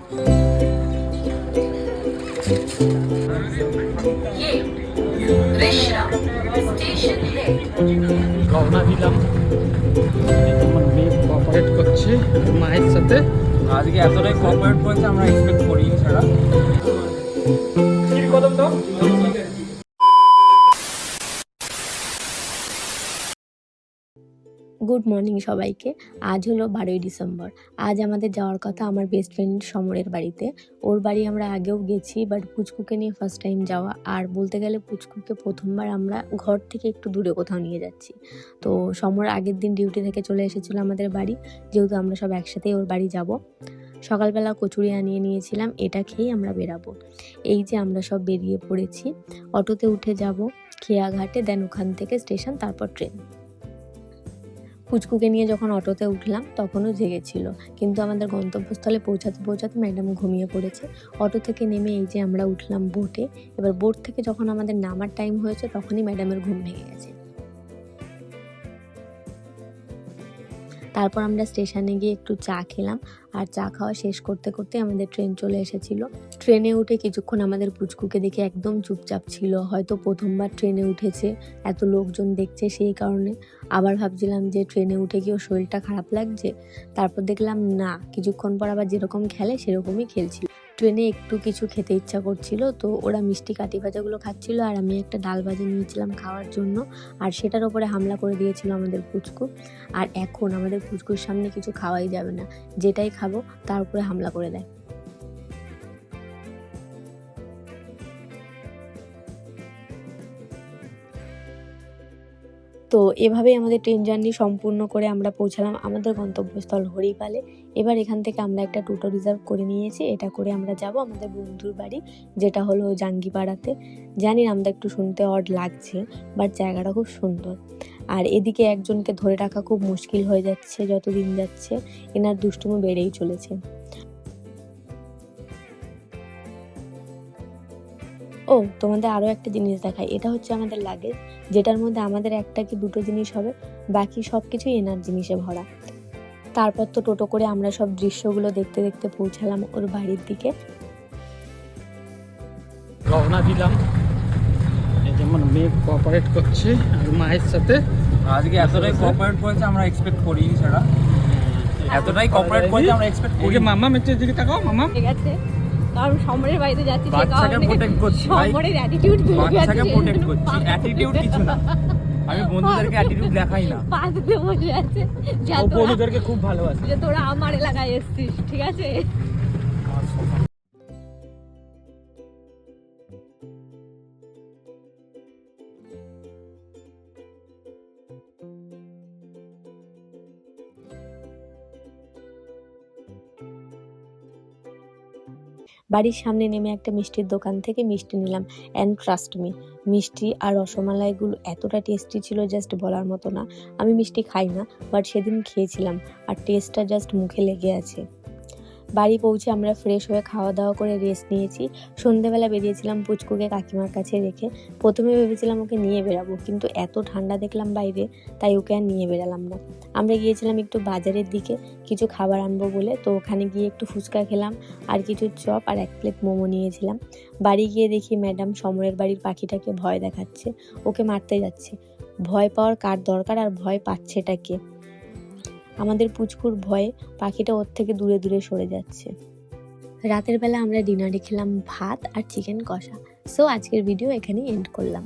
রওনা দিলাম, আমার মেয়ে কোঅপারেট করছে মায়ের সাথে। আজকে এতটাই কোঅপারেট করেছে আমরা এক্সপেক্ট করিনি ছাড়া। কদম দাও। গুড মর্নিং সবাইকে। আজ হলো 12ই ডিসেম্বর। আজ আমাদের যাওয়ার কথা আমার বেস্ট ফ্রেন্ড সমরের বাড়িতে। ওর বাড়ি আমরা আগেও গেছি, বাট পুচকুকে নিয়ে ফার্স্ট টাইম যাওয়া। আর বলতে গেলে পুচকুকে প্রথমবার আমরা ঘর থেকে একটু দূরে কোথাও নিয়ে যাচ্ছি। তো সমর আগের দিন ডিউটি থেকে চলে এসেছিলো আমাদের বাড়ি, যেহেতু আমরা সব একসাথেই ওর বাড়ি যাব। সকালবেলা কচুরি আনিয়ে নিয়েছিলাম, এটা খেয়েই আমরা বেরাবো। এই যে আমরা সব বেরিয়ে পড়েছি, অটোতে উঠে যাব খেয়াঘাটে, দেন ওখান থেকে স্টেশন, তারপর ট্রেন। পুচকুকে নিয়ে যখন অটোতে উঠলাম তখনও জেগেছিল, কিন্তু আমাদের গন্তব্যস্থলে পৌঁছাতে ম্যাডাম ঘুমিয়ে পড়েছে। অটো থেকে নেমে এই যে আমরা উঠলাম বোটে। এবার বোট থেকে যখন আমাদের নামার টাইম হয়েছে তখনই ম্যাডামের ঘুম ভেঙে গেছে। তারপর আমরা স্টেশনে গিয়ে একটু চা খেলাম, আর চা খাওয়া শেষ করতে করতে আমাদের ট্রেন চলে এসেছিল। ট্রেনে উঠে কিছুক্ষণ আমাদের পুচকুকে দেখে একদম চুপচাপ ছিল, হয়তো প্রথমবার ট্রেনে উঠেছে, এত লোকজন দেখছে সেই কারণে। আবার ভাবছিলাম যে ট্রেনে উঠে কি ওর শরীরটা খারাপ লাগছে, তারপর দেখলাম না, কিছুক্ষণ পর আবার যেরকম খেলে সেরকমই খেলছিল। ট্রেনে একটু কিছু খেতে ইচ্ছা করছিল, তো ওরা মিষ্টি কাঠি ভাজাগুলো খাচ্ছিল, আর আমি একটা ডাল ভাজা নিয়েছিলাম খাওয়ার জন্য, আর সেটার ওপরে হামলা করে দিয়েছিল আমাদের পুচকু। আর এখন আমাদের পুচকুর সামনে কিছু খাওয়াই যাবে না, যেটাই খাবো তার উপরে হামলা করে দেয়। তো এভাবেই আমাদের ট্রেন জার্নি সম্পূর্ণ করে আমরা পৌঁছালাম আমাদের গন্তব্যস্থল হরিপালে। এবার এখান থেকে আমরা একটা টোটো রিজার্ভ করে নিয়েছি, এটা করে আমরা যাব আমাদের বন্ধুর বাড়ি, যেটা হলো জাঙ্গিপাড়াতে। জানি নামটা একটু শুনতে অড লাগছে, বাট জায়গাটা খুব সুন্দর। আর এদিকে একজনকে ধরে রাখা খুব মুশকিল হয়ে যাচ্ছে, যত দিন যাচ্ছে এনার দুষ্টুমি বেড়েই চলেছে। ও তোমাদের আরও একটা জিনিস দেখাই, এটা হচ্ছে আমাদের লাগেজ, যেটার মধ্যে আমাদের একটা কি দুটো জিনিস হবে, বাকি সব কিছুই এনার জিনিসে ভরা। তারপর তো টোটো করে আমরা সব দৃশ্যগুলো দেখতে দেখতে পৌঁছালাম ওর বাড়ির দিকে। রওনা দিলাম, এই যে আমার মেয়ে কোঅপারেট করছে আর মায়ের সাথে। আজকে এতটাই কোঅপারেট করেছে আমরা এক্সপেক্ট করিনি ছাড়া। এতটাই কোঅপারেট করেছে আমরা এক্সপেক্ট করি। ওকে মামা মেচের দিকে তাকাও, মামা ঠিক আছে, কারণ সমরের বাড়িতে যাচ্ছি, বাচ্চাকে প্রোটেক্ট করছি ভাই, সমরের অ্যাটিটিউড বাচ্চাকে প্রোটেক্ট করছি। অ্যাটিটিউড কিছু না, আমি বন্ধুদেরকে অ্যাটিটিউড দেখাই না। পাশে বসে আছে ও বন্ধুদেরকে খুব ভালোবাসে। যে তোরা আমার এলাকায় এসেছিস, ঠিক আছে। বাড়ির সামনে নেমে একটা মিষ্টির দোকান থেকে মিষ্টি নিলাম, অ্যান্ড ট্রাস্ট মি, মিষ্টি আর রসমালাইগুলো এতটা টেস্টি ছিল জাস্ট বলার মতো না। আমি মিষ্টি খাই না, বাট সেদিন খেয়েছিলাম আর টেস্টটা জাস্ট মুখে লেগে আছে। বাড়ি পৌঁছে আমরা ফ্রেশ হয়ে খাওয়া দাওয়া করে রেস্ট নিয়েছি। সন্ধেবেলা বেরিয়েছিলাম পুচকুকে কাকিমার কাছে রেখে। প্রথমে ভেবেছিলাম ওকে নিয়ে বেরাবো, কিন্তু এত ঠান্ডা দেখলাম বাইরে, তাই ওকে আর নিয়ে বেরালাম না। আমরা গিয়েছিলাম একটু বাজারের দিকে কিছু খাবার আনবো বলে, তো ওখানে গিয়ে একটু ফুচকা খেলাম, আর কিছু চপ আর 1 প্লেট মোমো নিয়েছিলাম। বাড়ি গিয়ে দেখি ম্যাডাম সমরের বাড়ির পাখিটাকে ভয় দেখাচ্ছে, ওকে মারতে যাচ্ছে। ভয় পাওয়ার কার দরকার, আর ভয় পাচ্ছেটা কে? আমাদের পুচকুর ভয়ে পাখিটা ওর থেকে দূরে দূরে সরে যাচ্ছে। রাতের বেলা আমরা ডিনারে খেলাম ভাত আর চিকেন কষা। সো আজকের ভিডিও এখানেই এন্ড করলাম।